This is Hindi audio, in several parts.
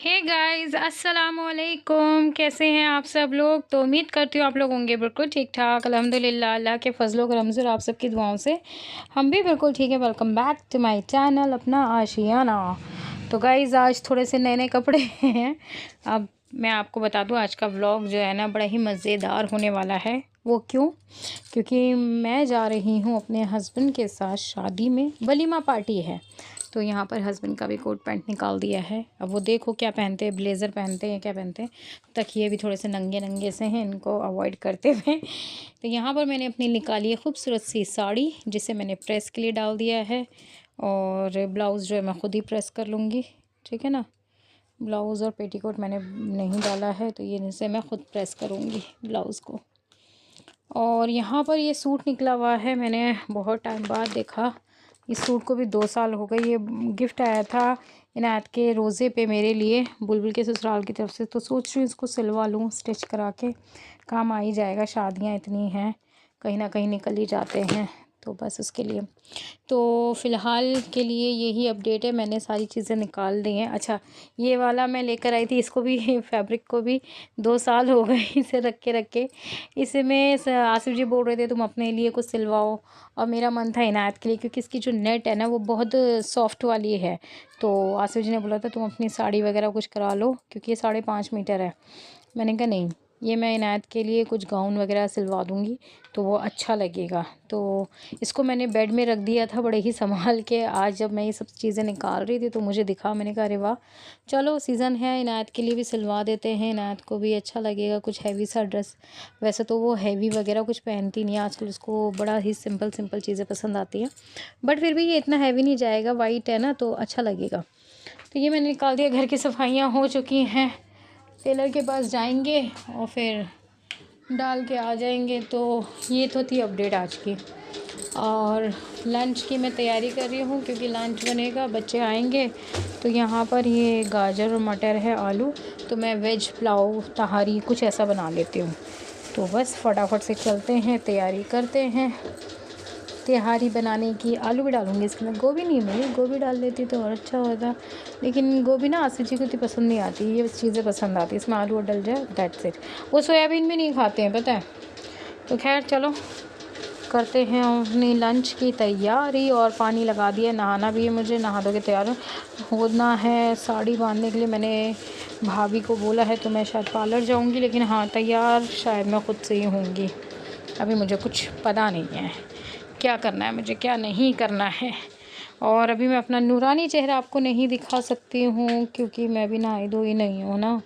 हे गाइस, अस्सलाम वालेकुम। कैसे हैं आप सब लोग? तो उम्मीद करती हूँ आप लोग होंगे बिल्कुल ठीक ठाक। अल्हम्दुलिल्लाह, अल्लाह के फजलो करम से और आप सबकी दुआओं से हम भी बिल्कुल ठीक है। Welcome back to my channel Apna Aashiyana. तो गाइस, आज थोड़े से नए नए कपड़े हैं। अब मैं आपको बता दूँ, आज का व्लॉग जो है ना बड़ा ही मज़ेदार होने वाला है। वो क्यों? क्योंकि मैं जा रही हूँ अपने हस्बैंड के साथ शादी में। वलीमा पार्टी है, तो यहाँ पर हस्बैंड का भी कोट पैंट निकाल दिया है। अब वो देखो क्या पहनते हैं, ब्लेज़र पहनते हैं, क्या पहनते हैं। तकिए भी थोड़े से नंगे नंगे से हैं, इनको अवॉइड करते हुए। तो यहाँ पर मैंने अपनी निकाली है खूबसूरत सी साड़ी, जिसे मैंने प्रेस के लिए डाल दिया है। और ब्लाउज़ जो है मैं ख़ुद ही प्रेस कर लूँगी, ठीक है ना। ब्लाउज़ और पेटीकोट मैंने नहीं डाला है, तो ये इसे मैं ख़ुद प्रेस करूँगी ब्लाउज़ को। और यहाँ पर ये सूट निकला हुआ है, मैंने बहुत टाइम बाद देखा। इस सूट को भी 2 साल हो गए। ये गिफ्ट आया था इनायत के रोज़े पे मेरे लिए, बुलबुल के ससुराल की तरफ से। तो सोच रही हूँ इसको सिलवा लूँ, स्टिच करा के, काम आ ही जाएगा। शादियाँ इतनी हैं, कहीं ना कहीं निकल ही जाते हैं, तो बस उसके लिए। तो फ़िलहाल के लिए यही अपडेट है। मैंने सारी चीज़ें निकाल दी हैं। अच्छा, ये वाला मैं लेकर आई थी, इसको भी फैब्रिक को भी 2 साल हो गए इसे रख के। इसे में आसिफ जी बोल रहे थे तुम अपने लिए कुछ सिलवाओ, और मेरा मन था इनायत के लिए, क्योंकि इसकी जो नेट है ना वो बहुत सॉफ्ट वाली है। तो आसिफ जी ने बोला था तुम अपनी साड़ी वगैरह कुछ करा लो, क्योंकि ये 5.5 मीटर है। मैंने कहा नहीं, ये मैं इनायत के लिए कुछ गाउन वगैरह सिलवा दूँगी, तो वो अच्छा लगेगा। तो इसको मैंने बेड में रख दिया था बड़े ही संभाल के। आज जब मैं ये सब चीज़ें निकाल रही थी तो मुझे दिखा, मैंने कहा अरे वाह, चलो सीज़न है, इनायत के लिए भी सिलवा देते हैं, इनायत को भी अच्छा लगेगा। कुछ हैवी सा ड्रेस, वैसे तो वो हैवी वगैरह कुछ पहनती नहीं है आजकल, उसको बड़ा ही सिंपल सिंपल चीज़ें पसंद आती हैं। बट फिर भी ये इतना हैवी नहीं जाएगा, वाइट है ना, तो अच्छा लगेगा। तो ये मैंने निकाल दिया। घर की सफाइयाँ हो चुकी हैं, टेलर के पास जाएंगे और फिर डाल के आ जाएंगे। तो ये तो थी अपडेट आज की। और लंच की मैं तैयारी कर रही हूँ, क्योंकि लंच बनेगा, बच्चे आएंगे। तो यहाँ पर ये गाजर और मटर है, आलू। तो मैं वेज पुलाव तहारी कुछ ऐसा बना लेती हूँ। तो बस फटाफट से चलते हैं, तैयारी करते हैं तिहारी बनाने की। आलू भी डालूँगी इसके अंदर, गोभी नहीं मिली, गोभी डाल लेती तो और अच्छा होता। लेकिन गोभी ना आसिफ जी को इतनी पसंद नहीं आती, ये चीज़ें पसंद आती, इसमें आलू डल जाए, दैट्स इट। वो सोयाबीन भी नहीं खाते हैं, पता है। तो खैर चलो, करते हैं अपनी लंच की तैयारी। और पानी लगा दिया, नहाना भी है मुझे, नहा धो के तैयार होना है। साड़ी बांधने के लिए मैंने भाभी को बोला है, तो मैं शायद पार्लर जाऊँगी। लेकिन हाँ, तैयार शायद मैं ख़ुद से ही होंगी। अभी मुझे कुछ पता नहीं है क्या करना है मुझे, क्या नहीं करना है। और अभी मैं अपना नूरानी चेहरा आपको नहीं दिखा सकती हूँ, क्योंकि मैं भी नहाई धोई नहीं हूँ ना,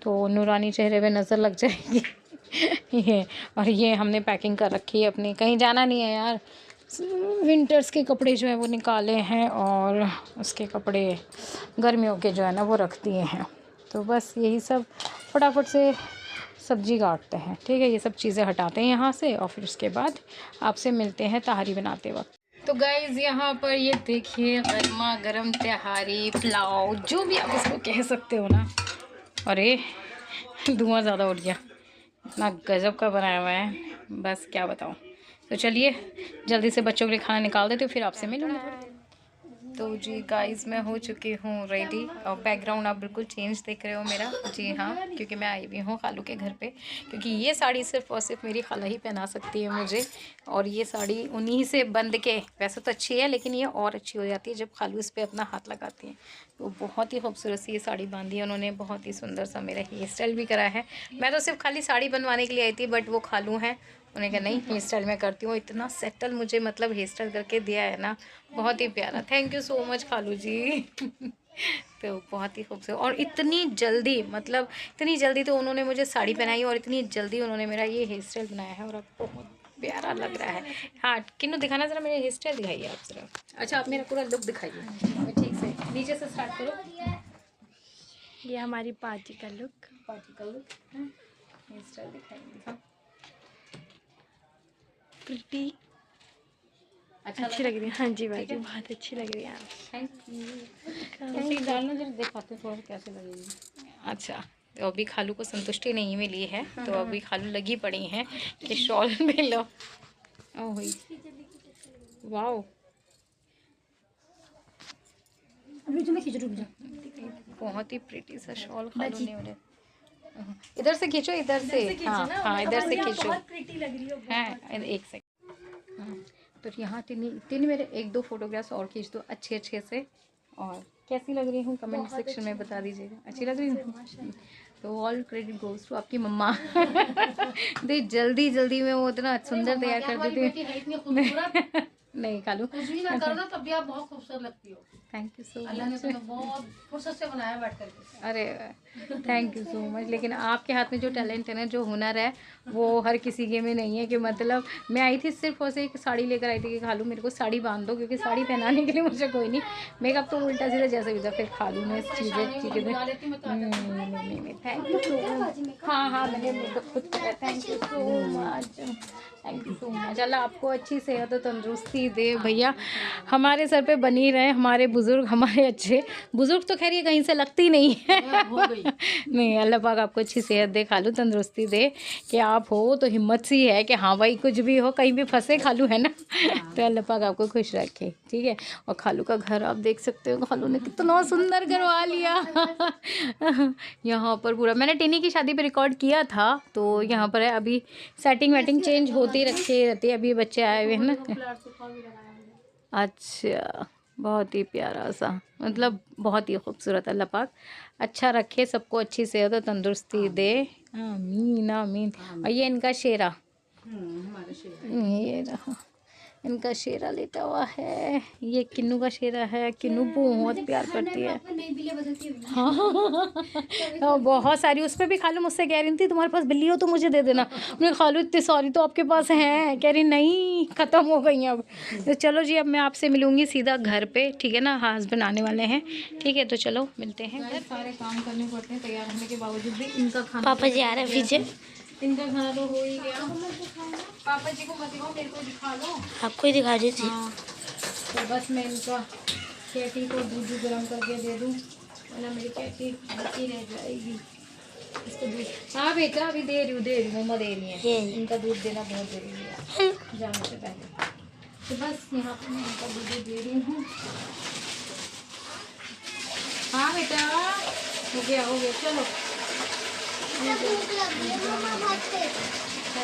तो नूरानी चेहरे पे नज़र लग जाएगी। ये और ये हमने पैकिंग कर रखी है अपनी, कहीं जाना नहीं है यार। विंटर्स के कपड़े जो है वो निकाले हैं, और उसके कपड़े गर्मियों के जो है ना वो रख दिए हैं। तो बस यही सब, फटाफट से सब्जी काटते हैं, ठीक है। ये सब चीज़ें हटाते हैं यहाँ से, और फिर उसके बाद आपसे मिलते हैं तहारी बनाते वक्त। तो गाइज़, यहाँ पर ये देखिए गर्मा गर्म तहारी, पुलाव, जो भी आप इसको कह सकते हो ना। अरे धुआं ज़्यादा उठ गया, इतना गजब का बनाया हुआ है, बस क्या बताऊँ। तो चलिए जल्दी से बच्चों के लिए खाना निकाल देते हो, फिर आपसे मिलूँगी। तो जी गाइस, मैं हो चुकी हूँ रेडी। और बैकग्राउंड आप बिल्कुल चेंज देख रहे हो मेरा, जी हाँ, क्योंकि मैं आई हुई हूँ खालू के घर पे। क्योंकि ये साड़ी सिर्फ़ और सिर्फ मेरी खाला ही पहना सकती है मुझे। और ये साड़ी उन्हीं से बंद के, वैसे तो अच्छी है, लेकिन ये और अच्छी हो जाती है जब खालू इस पर अपना हाथ लगाती हैं। तो बहुत ही खूबसूरत सी ये साड़ी बांधी है उन्होंने, बहुत ही सुंदर सा मेरा हेयर स्टाइल भी करा है। मैं तो सिर्फ खाली साड़ी बनवाने के लिए आई थी, बट वो खालू हैं, उन्हें कहा नहीं, हेयर स्टाइल मैं करती हूँ। इतना सेटल मुझे मतलब हेयर स्टाइल करके दिया है ना, बहुत ही प्यारा। थैंक यू सो मच खालू जी। तो बहुत ही खूबसूरत, और इतनी जल्दी, मतलब इतनी जल्दी तो उन्होंने मुझे साड़ी पहनाई, और इतनी जल्दी उन्होंने मेरा ये हेयर स्टाइल बनाया है, और अब बहुत प्यारा लग रहा है। हाँ, किन्नू दिखाना ज़रा, मेरे हेयर स्टाइल दिखाइए आप ज़रा। अच्छा, आप मेरा पूरा लुक दिखाइए ठीक से, नीचे से स्टार्ट करो। ये हमारी पार्टी का लुक, हेयर स्टाइल दिखाइए। प्रिटी अच्छा अच्छी लग रही है। हाँ जी बाजी, बहुत अच्छी लग रही है आप। Thank you. डालना जरा, दिखाते थोड़ा कैसे लगेगी। अच्छा, तो अभी खालू को संतुष्टि नहीं मिली है, तो अभी खालू लगी पड़ी हैं कि शॉल में लो। ओह वाओ, रुक जा, बहुत ही प्रिटी सा शॉल खालू ने उन्हें। इधर से खींचो, इधर से, हाँ हाँ इधर से खींचो। बहुत प्रिटी लग रही हो। हाँ एक सेकंड। हाँ तो यहाँ तीन मेरे 1-2 फोटोग्राफ्स और खींच दो अच्छे से। और कैसी लग रही हूँ कमेंट सेक्शन में बता दीजिएगा। अच्छी लग रही हूँ तो ऑल क्रेडिट गोज टू आपकी मम्मा। दे जल्दी में वो इतना सुंदर तैयार कर देती है। नहीं खालू कुछ भी ना करो ना तब भी आप बहुत खूबसूरत लगती हो। थैंक यू सो अल्लाह ने मच। तुम्हें बहुत फुर्सत से बनाया बैठ करके। अरे थैंक यू सो मच। लेकिन आपके हाथ में जो टैलेंट है ना, जो हुनर है, वो हर किसी के में नहीं है। कि मतलब मैं आई थी सिर्फ और सिर्फ एक साड़ी लेकर आई थी कि खालू मेरे को साड़ी बांध दो, क्योंकि साड़ी पहनाने के लिए मुझे कोई नहीं, मेकअप तो उल्टा सीधा जैसे भी था। फिर खालू ने चीज़ें नहीं थैंक यू सो मच। हाँ मैंने मेकअप खुद किया। Thank you so much, thank you so much. Allah आपको अच्छी सेहत और तंदुरुस्ती दे भैया। हमारे सर पे बनी रहे हमारे बुज़ुर्ग, हमारे अच्छे बुज़ुर्ग। तो खैर ये कहीं से लगती नहीं है। नहीं अल्लाह पाक आपको अच्छी सेहत दे खालू, तंदुरुस्ती दे। कि आप हो तो हिम्मत सी है कि हाँ भाई कुछ भी हो, कहीं भी फंसे खालू है ना। तो अल्लाह पाक आपको खुश रखे, ठीक है। और खालू का घर आप देख सकते हो, खालू ने कितना सुंदर करवा लिया। यहाँ पर पूरा मैंने टिनी की शादी पे रिकॉर्ड किया था, तो यहाँ पर है अभी सेटिंग वेटिंग चेंज होती रखी रहती है। अभी बच्चे आए हुए हैं ना। अच्छा बहुत ही प्यारा सा, मतलब बहुत ही खूबसूरत। अल्लाह पाक अच्छा रखे, सबको अच्छी सेहत और तंदुरुस्ती दे। आमीन आमीन। और ये इनका शेरा, ये रहा इनका शेरा लेटा हुआ है। ये किन्नू का शेरा है। किन्नू बहुत प्यार करती है। हाँ बहुत सारी। उस पर भी खालू मुझसे कह रही थी तुम्हारे पास बिल्ली हो तो मुझे दे देना। मैं खालू इतनी सारी तो आपके पास हैं। कह रही नहीं ख़त्म हो गई अब। तो चलो जी अब मैं आपसे मिलूँगी सीधा घर पे, ठीक है ना। हाँ हस्बैंड आने वाले हैं, ठीक है। तो चलो मिलते हैं। सारे काम करने पड़ते हैं तैयार होने के बावजूद भी। इनका खाना पापा जी आ रहे हैं पीछे। इनका खाना तो हो ही गया। पापा जी को मत दिखाओ, मेरे को दिखा लो। आपको ही दिखा दीजिए। हाँ तो बस मैं इनका कैटी को दूध गर्म करके दे दूँ, वरना मेरी कैटी बची रह जाएगी। इसको दूध, हाँ बेटा अभी दे रही हूँ मम्मा दे रही है। इनका दूध देना बहुत ज़रूरी है जाने से पहले। तो बस यहाँ पर मैं इनका दूध दे रही हूँ। हाँ बेटा हो गया चलो। क्या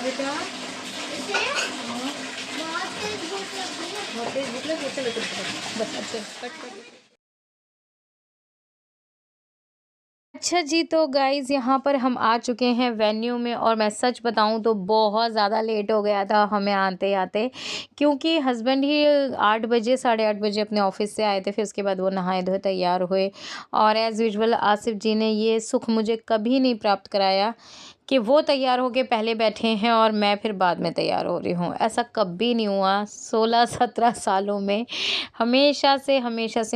बेटा बहुत तेज भूख लगी। चलो बस अच्छे कट। अच्छा जी तो गाइज़ यहाँ पर हम आ चुके हैं वेन्यू में। और मैं सच बताऊँ तो बहुत ज़्यादा लेट हो गया था हमें आते आते, क्योंकि हस्बैंड ही 8 बजे 8:30 बजे अपने ऑफिस से आए थे। फिर उसके बाद वो नहाए धोए तैयार हुए। और एज़ यूजुअल आसिफ जी ने ये सुख मुझे कभी नहीं प्राप्त कराया कि वो तैयार होके पहले बैठे हैं और मैं फिर बाद में तैयार हो रही हूँ। ऐसा कभी नहीं हुआ 16-17 सालों में। हमेशा से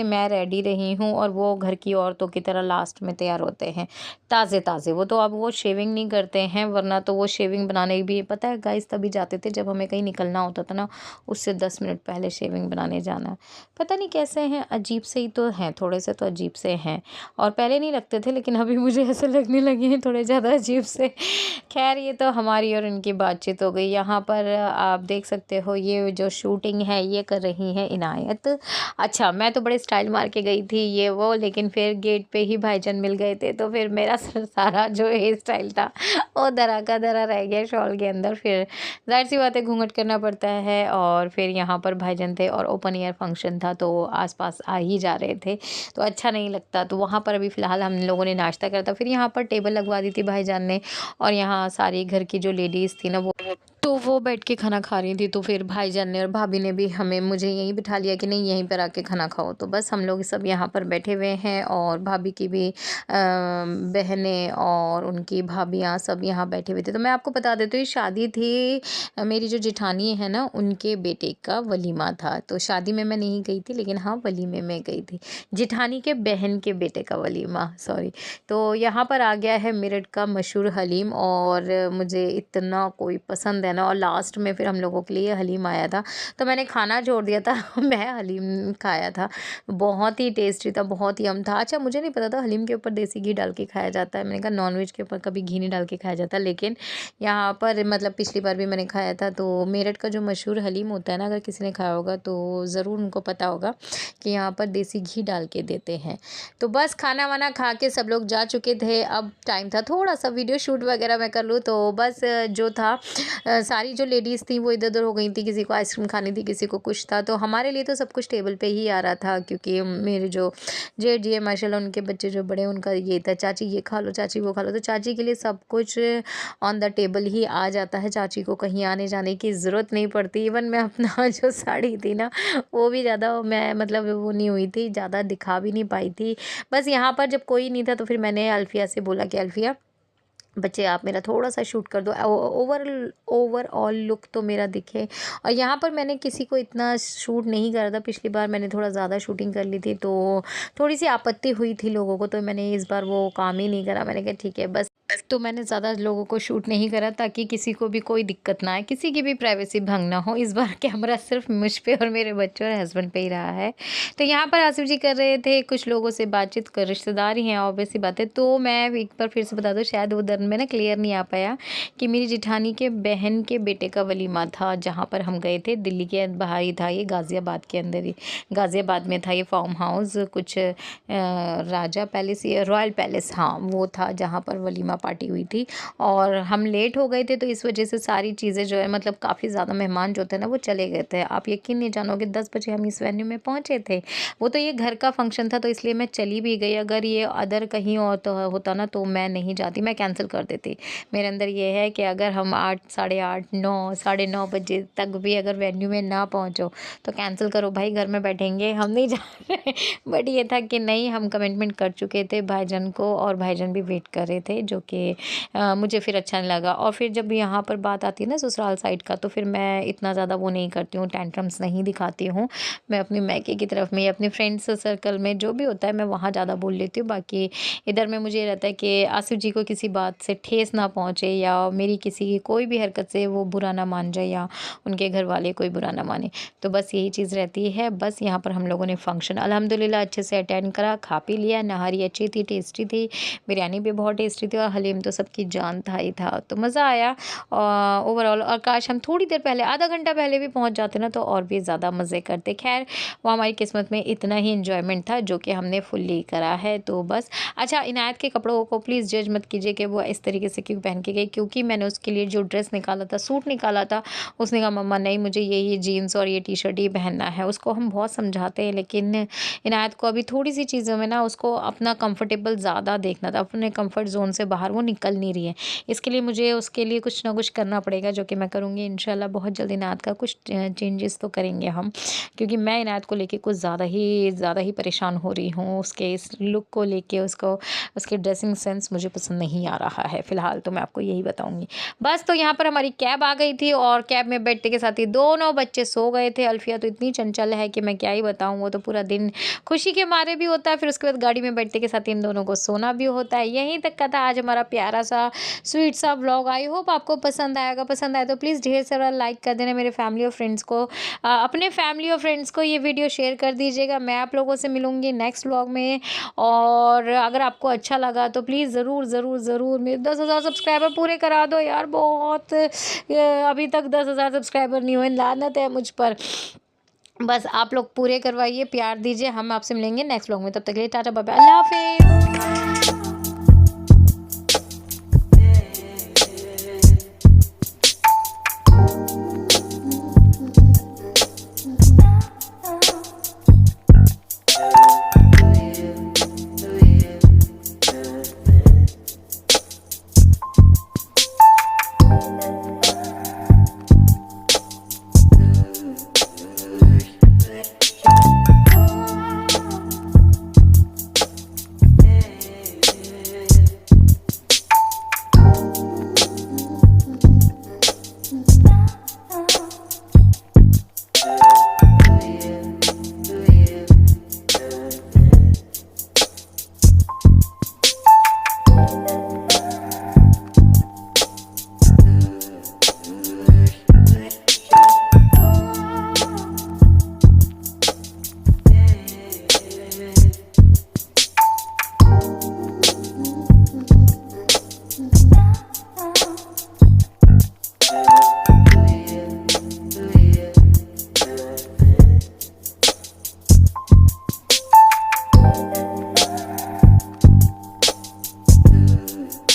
मैं रेडी रही हूँ और वो घर की औरतों की तरह लास्ट में तैयार होते हैं ताज़े। वो तो अब वो शेविंग नहीं करते हैं, वरना तो वो शेविंग बनाने भी पता है गाइस तभी जाते थे जब हमें कहीं निकलना होता था ना, उससे 10 मिनट पहले शेविंग बनाने जाना। पता नहीं कैसे हैं, अजीब से ही तो हैं, थोड़े से तो अजीब से हैं। और पहले नहीं लगते थे लेकिन अभी मुझे ऐसे लगने लगे हैं थोड़े ज़्यादा अजीब से। खैर ये तो हमारी और इनकी बातचीत हो गई। यहाँ पर आप देख सकते हो ये जो शूटिंग है ये कर रही है इनायत। अच्छा मैं तो बड़े स्टाइल मार के गई थी ये वो, लेकिन फिर गेट पे ही भाईजान मिल गए थे तो फिर मेरा सारा जो हेयर स्टाइल था वो दरा का दरा रह गया शॉल के अंदर। फिर जाहिर सी बात है घूंघट करना पड़ता है। और फिर यहाँ पर भाईजान थे और ओपन एयर फंक्शन था तो आसपास आ ही जा रहे थे तो अच्छा नहीं लगता। तो वहाँ पर अभी फ़िलहाल हम लोगों ने नाश्ता करा था। फिर यहाँ पर टेबल लगवा दी थी भाईजान ने और यहाँ सारी घर की जो लेडीज़ थी ना वो बैठ के खाना खा रही थी। तो फिर भाईजान ने और भाभी ने भी मुझे यहीं बिठा लिया कि नहीं यहीं पर आके खाना खाओ। तो बस हम लोग सब यहाँ पर बैठे हुए हैं और भाभी की भी बहनें और उनकी भाभियाँ सब यहाँ बैठे हुए थे। तो मैं आपको बता देती हूँ शादी थी मेरी जो जेठानी है ना उनके बेटे का वलीमा था। तो शादी में मैं नहीं गई थी लेकिन हाँ वलीमे में गई थी, जेठानी के बहन के बेटे का वलीमा सॉरी। तो यहाँ पर आ गया है मेरठ का मशहूर हलीम और मुझे इतना कोई पसंद है ना खाना और लास्ट में फिर हम लोगों के लिए हलीम आया था, तो मैंने खाना छोड़ दिया था मैं हलीम खाया था। बहुत ही टेस्टी था, बहुत ही यम था। अच्छा, मुझे नहीं पता था हलीम के ऊपर देसी घी डाल के खाया जाता है। मैंने कहा नॉनवेज के ऊपर कभी घी नहीं डाल के खाया जाता, लेकिन यहाँ पर मतलब पिछली बार भी मैंने खाया था। तो मेरठ का जो मशहूर हलीम होता है ना, अगर किसी ने खाया होगा तो ज़रूर उनको पता होगा कि यहाँ पर देसी घी डाल के देते हैं। तो बस खाना वाना खा के सब लोग जा चुके थे। अब टाइम था थोड़ा सा वीडियो शूट वगैरह मैं कर लूँ, तो बस जो था सारी जो लेडीज़ थी वो इधर उधर हो गई थी। किसी को आइसक्रीम खानी थी, किसी को कुछ था। तो हमारे लिए तो सब कुछ टेबल पे ही आ रहा था, क्योंकि मेरे जो जेठ जी है माशाल्लाह, उनके बच्चे जो बड़े, उनका ये था चाची ये खा लो, चाची वो खा लो। तो चाची के लिए सब कुछ ऑन द टेबल ही आ जाता है, चाची को कहीं आने जाने की ज़रूरत नहीं पड़ती। इवन मैं अपना जो साड़ी थी ना, वो भी ज़्यादा मैं मतलब वो नहीं हुई थी, ज़्यादा दिखा भी नहीं पाई थी। बस यहाँ पर जब कोई नहीं था तो फिर मैंने अल्फ़िया से बोला कि अल्फ़िया बच्चे आप मेरा थोड़ा-सा शूट कर दो, ओवरऑल लुक तो मेरा दिखे। और यहाँ पर मैंने किसी को इतना शूट नहीं करा था। पिछली बार मैंने थोड़ा ज़्यादा शूटिंग कर ली थी, तो थोड़ी-सी आपत्ति हुई थी लोगों को, तो मैंने इस बार वो काम ही नहीं करा। मैंने कहा ठीक है बस, तो मैंने ज़्यादा लोगों को शूट नहीं करा ताकि किसी को भी कोई दिक्कत ना आए, किसी की भी प्राइवेसी भंग ना हो। इस बार कैमरा सिर्फ मुझ पे और मेरे बच्चों और हस्बैंड पे ही रहा है। तो यहाँ पर आसिफ जी कर रहे थे कुछ लोगों से बातचीत कर, रिश्तेदार ही हैं ऑब्वियस सी बात है। तो मैं एक बार फिर से बता दूँ, शायद उधर में ना क्लियर नहीं आ पाया कि मेरी जेठानी के बहन के बेटे का वलीमा था, जहाँ पर हम गए थे। दिल्ली के बाहर ही था ये, गाज़ियाबाद के अंदर ही, गाज़ियाबाद में था ये फार्म हाउस, कुछ राजा पैलेस या रॉयल पैलेस, हाँ वो था, जहाँ पर वलीमा पार्टी हुई थी। और हम लेट हो गए थे, तो इस वजह से सारी चीज़ें जो है मतलब काफ़ी ज़्यादा मेहमान जो थे ना वो चले गए थे। आप यकीन नहीं जानोगे, 10 बजे हम इस वेन्यू में पहुँचे थे। वो तो ये घर का फंक्शन था, तो इसलिए मैं चली भी गई। अगर ये अदर कहीं और तो होता ना तो मैं नहीं जाती, मैं कैंसिल कर देती। मेरे अंदर ये है कि अगर हम 8, साढ़े 8, 9, साढ़े 9 बजे तक भी अगर वेन्यू में ना पहुँचो तो कैंसिल करो भाई, घर में बैठेंगे, हम नहीं जा रहे। बट ये था कि नहीं, हम कमिटमेंट कर चुके थे भाईजान को, और भाईजान भी वेट कर रहे थे, जो कि मुझे फिर अच्छा नहीं लगा। और फिर जब यहाँ पर बात आती है ना ससुराल साइड का, तो फिर मैं इतना ज़्यादा वो नहीं करती हूँ, टेंट्रम्स नहीं दिखाती हूँ। मैं अपनी मैके की तरफ में या अपने फ्रेंड्स सर्कल में जो भी होता है मैं वहाँ ज़्यादा बोल लेती हूँ। बाकी इधर में मुझे ये रहता है कि आसिफ जी को किसी बात से ठेस ना पहुँचे, या मेरी किसी की कोई भी हरकत से वो बुरा ना मान जाए, या उनके घर वाले कोई बुरा ना माने। तो बस यही चीज़ रहती है। बस यहाँ पर हम लोगों ने फंक्शन अल्हम्दुलिल्लाह अच्छे से अटेंड करा, खा पी लिया। नहारी अच्छी थी, टेस्टी थी, बिरयानी भी बहुत टेस्टी थी, और हलीम तो सबकी जान था ही था। तो मज़ा आया ओवरऑल। और काश हम थोड़ी देर पहले, आधा घंटा पहले भी पहुँच जाते ना तो और भी ज़्यादा मज़े करते। खैर वो हमारी किस्मत में इतना ही इन्जॉयमेंट था जो कि हमने फुल्ली करा है। तो बस अच्छा, इनायत के कपड़ों को प्लीज़ जज मत कीजिए कि वो इस तरीके से क्यों पहन के गई, क्योंकि मैंने उसके लिए जो ड्रेस निकाला था, सूट निकाला था, उसने कहा मम्मा नहीं, मुझे ये जीन्स और ये टी शर्ट ही पहनना है। उसको हम बहुत समझाते हैं, लेकिन इनायत को अभी थोड़ी सी चीज़ों में ना उसको अपना कंफर्टेबल ज़्यादा देखना था, अपने कंफर्ट जोन से बाहर वो निकल नहीं रही है। इसके लिए मुझे उसके लिए कुछ ना कुछ करना पड़ेगा, जो कि मैं करूँगी इंशाल्लाह। बहुत जल्द इनायत का कुछ चेंजेस तो करेंगे हम, क्योंकि मैं इनायत को लेके कुछ ज़्यादा ही परेशान हो रही हूँ। उसके इस लुक को लेके, उसके ड्रेसिंग सेंस मुझे पसंद नहीं आ रहा है फ़िलहाल, तो मैं आपको यही बताऊँगी। बस तो यहाँ पर हमारी कैब आ गई थी, और कैब में बैठते के साथ ही दोनों बच्चे सो गए थे। अल्फिया तो इतनी चंचल है कि मैं क्या ही बताऊँ, वो तो पूरा दिन खुशी के मारे भी होता है, फिर उसके बाद गाड़ी में बैठते के साथ इन दोनों को सोना भी होता है। यहीं तक का था आज हमारा प्यारा सा स्वीट सा व्लॉग। आई होप आपको पसंद आएगा। पसंद आए तो प्लीज़ ढेर सारा लाइक कर देना। मेरे फैमिली और फ्रेंड्स को, अपने फैमिली और फ्रेंड्स को ये वीडियो शेयर कर दीजिएगा। मैं आप लोगों से मिलूँगी नेक्स्ट व्लॉग में, और अगर आपको अच्छा लगा तो प्लीज़ ज़रूर मेरे 10,000 सब्सक्राइबर पूरे करा दो यार। बहुत अभी तक 10,000 सब्सक्राइबर नहीं हुए, लानत है मुझ पर। बस आप लोग पूरे करवाइए, प्यार दीजिए। हम आपसे मिलेंगे नेक्स्ट व्लॉग में, तब तक के लिए टाटा बाय बाय, अल्लाह हाफिज़।